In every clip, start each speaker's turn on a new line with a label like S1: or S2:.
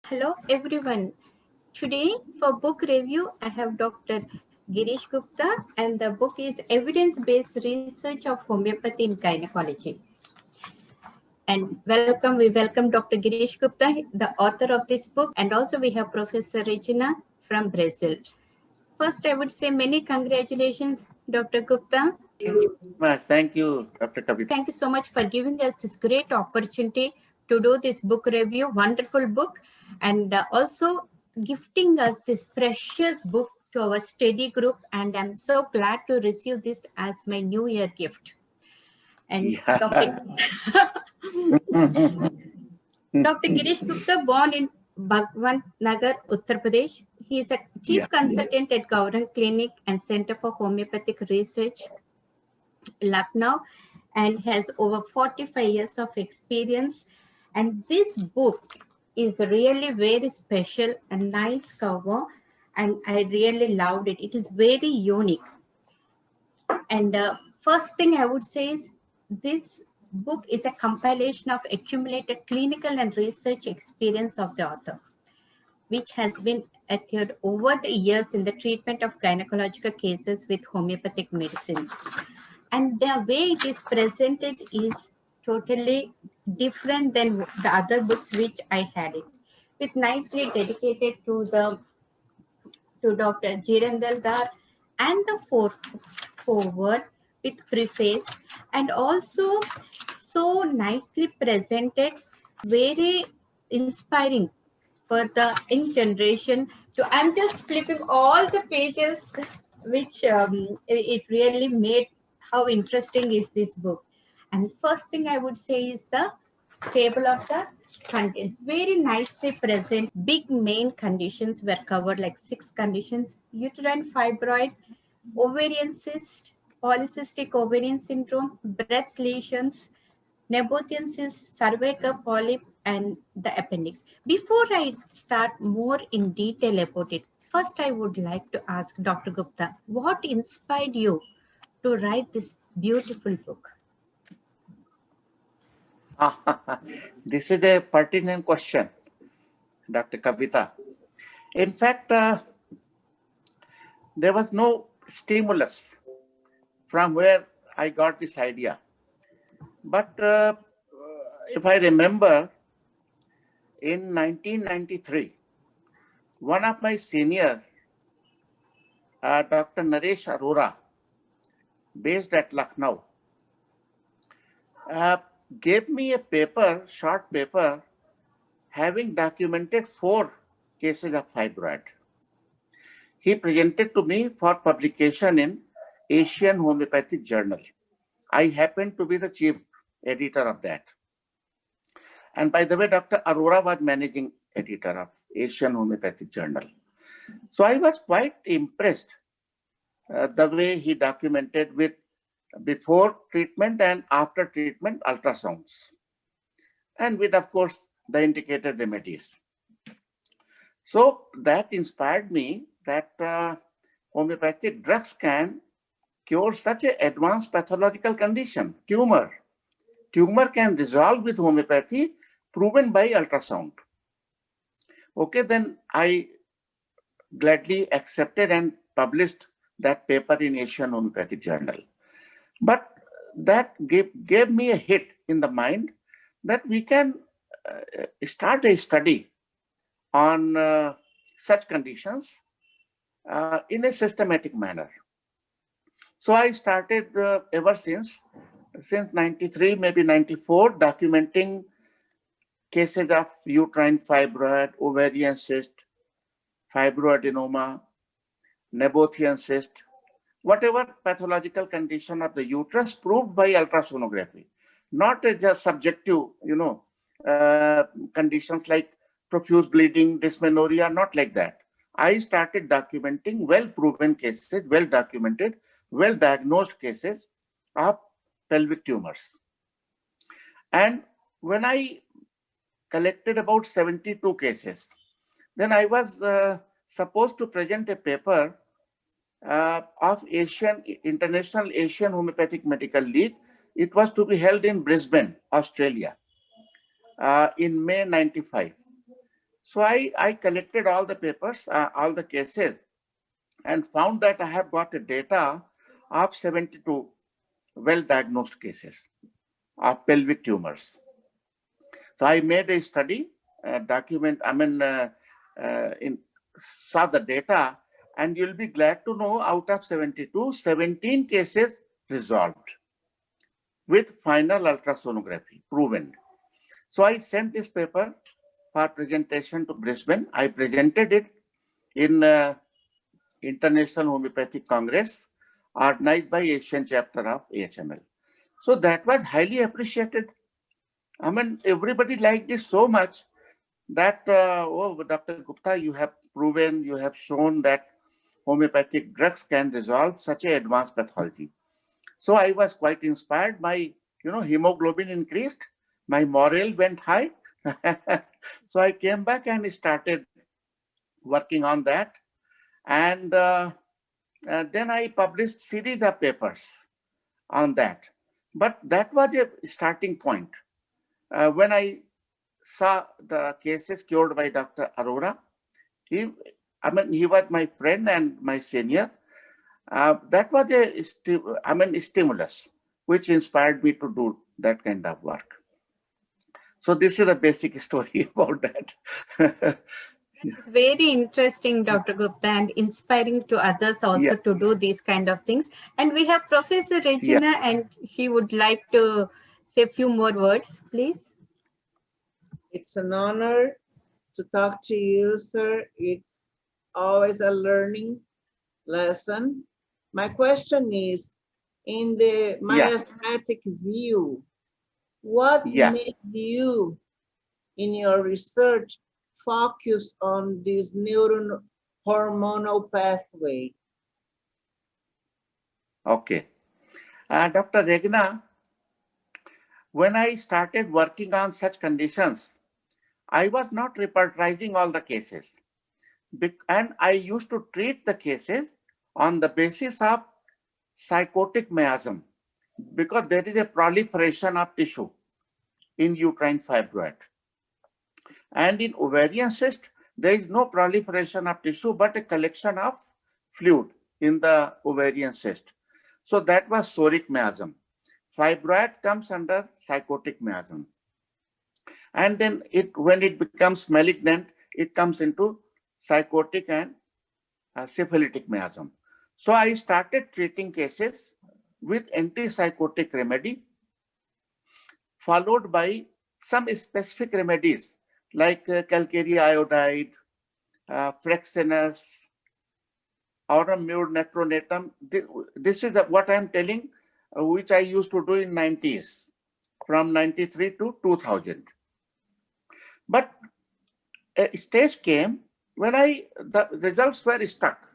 S1: Hello everyone. Today for book review I have Dr. Girish Gupta and the book is Evidence-Based Research of Homeopathy in Gynecology. And we welcome Dr. Girish Gupta, the author of this book, and also we have Professor Regina from Brazil. First I would say many congratulations Dr. Gupta.
S2: Thank you, Dr. Kavita.
S1: Thank you so much for giving us this great opportunity to do this book review, wonderful book, and also gifting us this precious book to our study group. And I'm so glad to receive this as my New Year gift. And Dr. Dr. Girish Gupta, born in Bhagwan Nagar, Uttar Pradesh. He is a chief consultant at Gaurang Clinic and Center for Homeopathic Research, Lucknow, and has over 45 years of experience. And this book is really very special, a nice cover, and I really loved it. It is very unique. And first thing I would say is this book is a compilation of accumulated clinical and research experience of the author, which has been acquired over the years in the treatment of gynecological cases with homeopathic medicines. And the way it is presented is totally different than the other books which I had it. With nicely dedicated to Dr. Jirendal Dar and the forward with preface, and also so nicely presented, very inspiring for the young generation. To I'm just flipping all the pages, which it really made how interesting is this book. And first thing I would say is the table of the contents, very nicely present. Big main conditions were covered, like 6 conditions: uterine fibroid, ovarian cyst, polycystic ovarian syndrome, breast lesions, Nabothian cyst, cervical polyp, and the appendix. Before I start more in detail about it, first I would like to ask Dr. Gupta, what inspired you to write this beautiful book?
S2: This is a pertinent question, Dr. Kavita. In fact, there was no stimulus from where I got this idea. But if I remember, in 1993, one of my senior, Dr. Naresh Arora, based at Lucknow, gave me a paper, short paper, having documented 4 cases of fibroid. He presented to me for publication in Asian Homeopathic Journal. I happened to be the chief editor of that. And by the way, Dr. Arora was managing editor of Asian Homeopathic Journal. So I was quite impressed the way he documented with before treatment and after treatment ultrasounds. And with, of course, the indicated remedies. So that inspired me that homeopathic drugs can cure such an advanced pathological condition, tumor. Tumor can resolve with homeopathy, proven by ultrasound. Okay, then I gladly accepted and published that paper in Asian Homeopathic Journal. But that gave me a hit in the mind that we can start a study on such conditions in a systematic manner. So I started ever since 93, maybe 94, documenting cases of uterine fibroid, ovarian cyst, fibroadenoma, Nabothian cyst, whatever pathological condition of the uterus proved by ultrasonography, not just subjective, conditions like profuse bleeding, dysmenorrhea, not like that. I started documenting well-proven cases, well-documented, well-diagnosed cases of pelvic tumors. And when I collected about 72 cases, then I was supposed to present a paper of International Asian Homeopathic Medical League. It was to be held in Brisbane, Australia, in May 95. So I collected all the papers, all the cases, and found that I have got a data of 72 well-diagnosed cases of pelvic tumors. So I made a study, saw the data, and you'll be glad to know out of 72, 17 cases resolved with final ultrasonography, proven. So I sent this paper for presentation to Brisbane. I presented it in International Homeopathic Congress, organized by Asian chapter of AHML. So that was highly appreciated. I mean, everybody liked it so much that, oh, Dr. Gupta, you have proven, you have shown that homeopathic drugs can resolve such a advanced pathology. So I was quite inspired. My, hemoglobin increased. My morale went high. So I came back and started working on that. And then I published series of papers on that. But that was a starting point. When I saw the cases cured by Dr. Arora, he was my friend and my senior. That was a stimulus which inspired me to do that kind of work. So this is a basic story about that.
S1: It's very interesting, Dr. Gupta, and inspiring to others also to do these kind of things. And we have Professor Regina, and she would like to say a few more words, please.
S3: It's an honor to talk to you, sir. It's always a learning lesson. My question is, in the miasmatic view, what made you, in your research, focus on this neurohormonal pathway?
S2: Okay. Dr. Regina, when I started working on such conditions, I was not repertorizing all the cases. And I used to treat the cases on the basis of psychotic miasm, because there is a proliferation of tissue in uterine fibroid. And in ovarian cyst, there is no proliferation of tissue, but a collection of fluid in the ovarian cyst. So that was soric miasm. Fibroid comes under psychotic miasm. And then when it becomes malignant, it comes into psychotic and syphilitic miasm. So I started treating cases with antipsychotic remedy, followed by some specific remedies like calcareous iodide, Fraxinus, aurum mur netronatum. This is what I'm telling, which I used to do in 90s, from 93 to 2000. But a stage came when the results were stuck.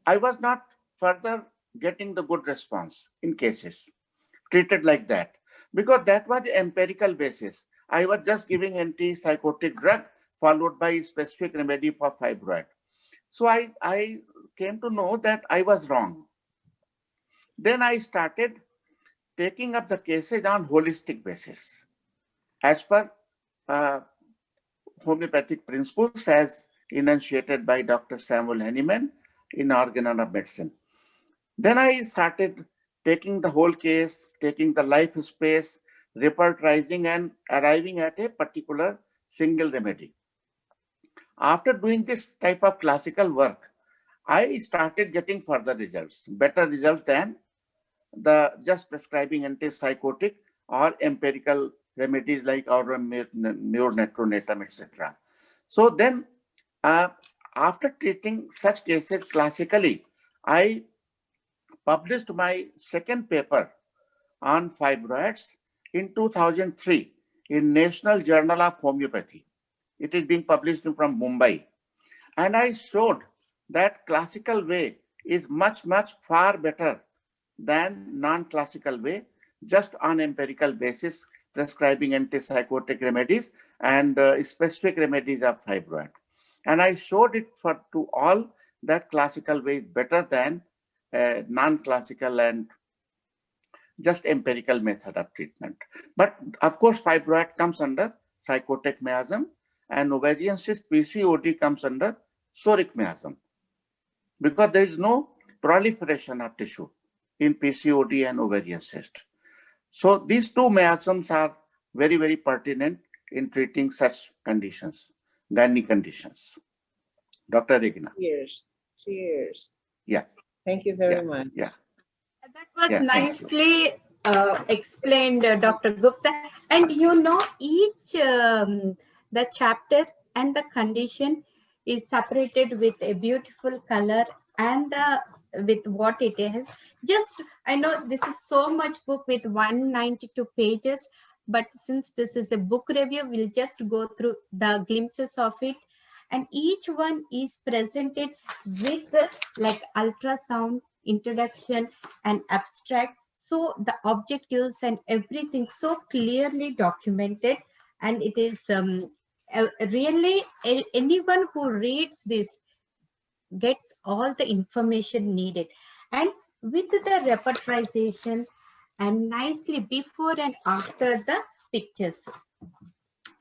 S2: I was not further getting the good response in cases treated like that, because that was the empirical basis. I was just giving antipsychotic drug followed by specific remedy for fibroid. So I came to know that I was wrong. Then I started taking up the cases on holistic basis, as per homeopathic principles as enunciated by Dr. Samuel Hahnemann in Organon of Medicine. Then I started taking the whole case, taking the life space, repertorizing, and arriving at a particular single remedy. After doing this type of classical work, I started getting further results, better results than the just prescribing antipsychotic or empirical remedies like aurum mur netronatum, etc. So then, after treating such cases classically, I published my second paper on fibroids in 2003 in National Journal of Homeopathy. It is being published from Mumbai. And I showed that classical way is much far better than non-classical way, just on empirical basis, prescribing antipsychotic remedies and specific remedies of fibroid. And I showed it to all that classical way is better than non-classical and just empirical method of treatment. But of course, fibroid comes under psychotic miasm, and ovarian cyst PCOD comes under psoric miasm because there is no proliferation of tissue in PCOD and ovarian cyst. So these two miasms are very, very pertinent in treating such conditions, gynae conditions. Dr. Regina.
S3: Cheers. Cheers.
S2: Yeah.
S3: Thank you very much.
S2: Yeah.
S1: That was
S2: Yeah, thank you.
S1: nicely explained, Dr. Gupta. And you know, each the chapter and the condition is separated with a beautiful color and with what it is. Just, I know this is so much book with 192 pages, but since this is a book review, we'll just go through the glimpses of it. And each one is presented with like ultrasound, introduction, and abstract. So the objectives and everything so clearly documented, and it is really anyone who reads this gets all the information needed, and with the repertorization and nicely before and after the pictures,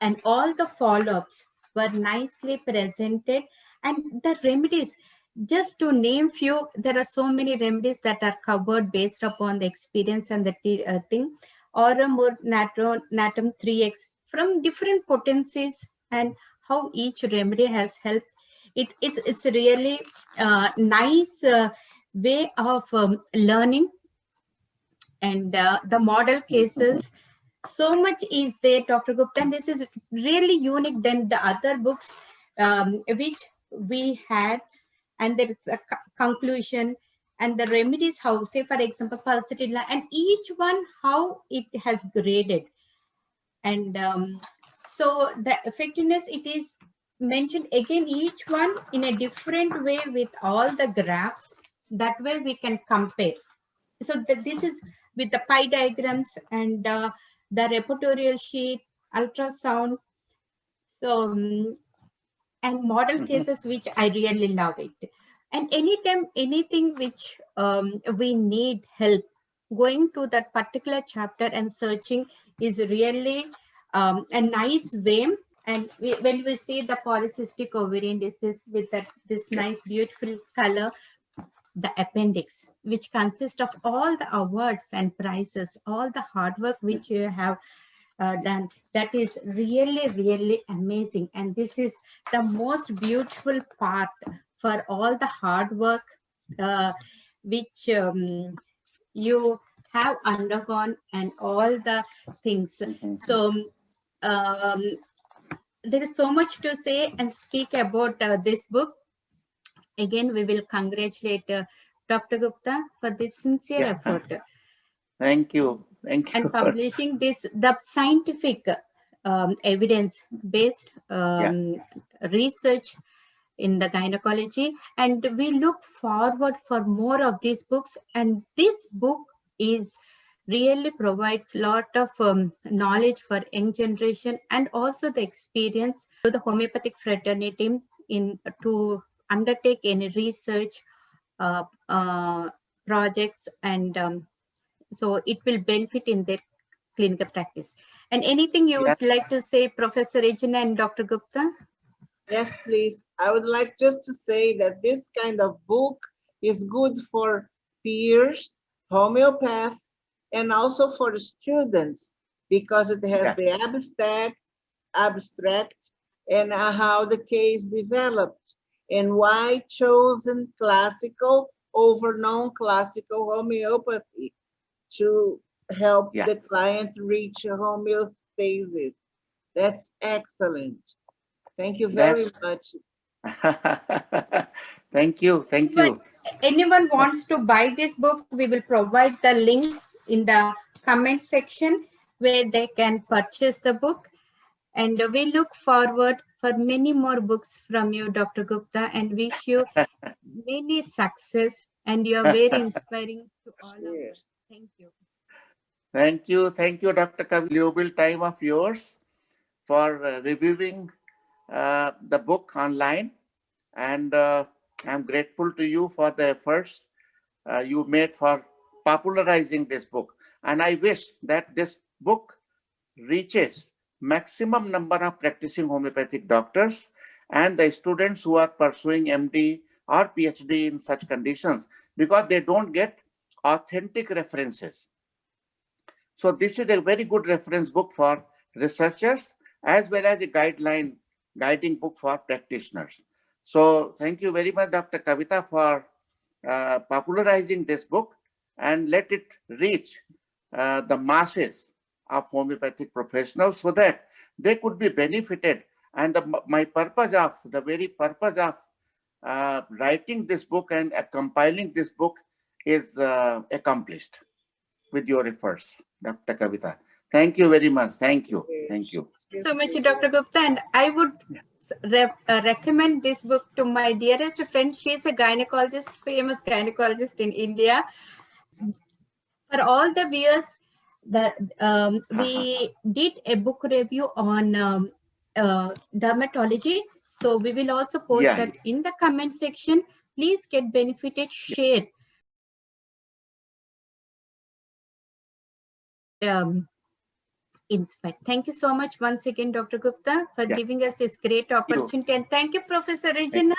S1: and all the follow-ups were nicely presented, and the remedies, just to name few, there are so many remedies that are covered based upon the experience and the thing, or a more natum 3x from different potencies, and how each remedy has helped. It's really nice way of learning, and the model cases, so much is there, Dr. Gupta, and this is really unique than the other books which we had. And there is a conclusion and the remedies, how, say for example, pulsatility, and each one how it has graded. And so the effectiveness, it is mentioned again, each one in a different way with all the graphs. That way we can compare. So this is with the pie diagrams and the repertorial sheet, ultrasound, so and model cases, which I really love it. And anytime anything which we need help going to that particular chapter and searching is really a nice way. And when we see the polycystic ovarian disease with this nice beautiful color, the appendix, which consists of all the awards and prizes, all the hard work which you have done, that is really, really amazing. And this is the most beautiful part for all the hard work which you have undergone and all the things. So there is so much to say and speak about this book. Again, we will congratulate Dr. Gupta for this sincere effort.
S2: Thank you. Thank you.
S1: And publishing this, the scientific evidence-based research in the gynecology. And we look forward for more of these books. And this book is really provides a lot of knowledge for young generation, and also the experience to the homeopathic fraternity in to undertake any research projects, and so it will benefit in their clinical practice. And anything you would like to say, Professor Regina and Dr. Gupta?
S3: Yes, please. I would like just to say that this kind of book is good for peers, homeopath, and also for the students, because it has the abstract, and how the case developed, and why chosen classical over non-classical homeopathy to help the client reach a homeostasis. That's excellent. Thank you very much.
S2: Thank you. Thank you.
S1: Anyone wants to buy this book, we will provide the link in the comment section where they can purchase the book. And we look forward for many more books from you, Dr. Gupta, and wish you many success. And you are very inspiring to all of us. Thank you.
S2: Thank you. Thank you, Dr. Kavi. Valuable time of yours for reviewing the book online. And I'm grateful to you for the efforts you made for popularizing this book. And I wish that this book reaches maximum number of practicing homeopathic doctors and the students who are pursuing MD or PhD in such conditions, because they don't get authentic references. So this is a very good reference book for researchers as well as a guiding book for practitioners. So thank you very much, Dr. Kavita, for popularizing this book, and let it reach the masses of homeopathic professionals so that they could be benefited. And the very purpose of writing this book and compiling this book is accomplished with your efforts, Dr. Kavita. Thank you very much. Thank you. Thank you.
S1: So much, Dr. Gupta. And I would recommend this book to my dearest friend. She is a gynecologist, famous gynecologist in India. For all the viewers, we did a book review on dermatology. So we will also post that in the comment section. Please get benefited, share. Inspired. Thank you so much once again, Dr. Gupta, for giving us this great opportunity. And thank you, Professor Regina,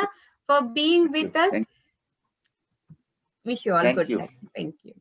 S1: for being with us. Wish you all good luck. Thank you.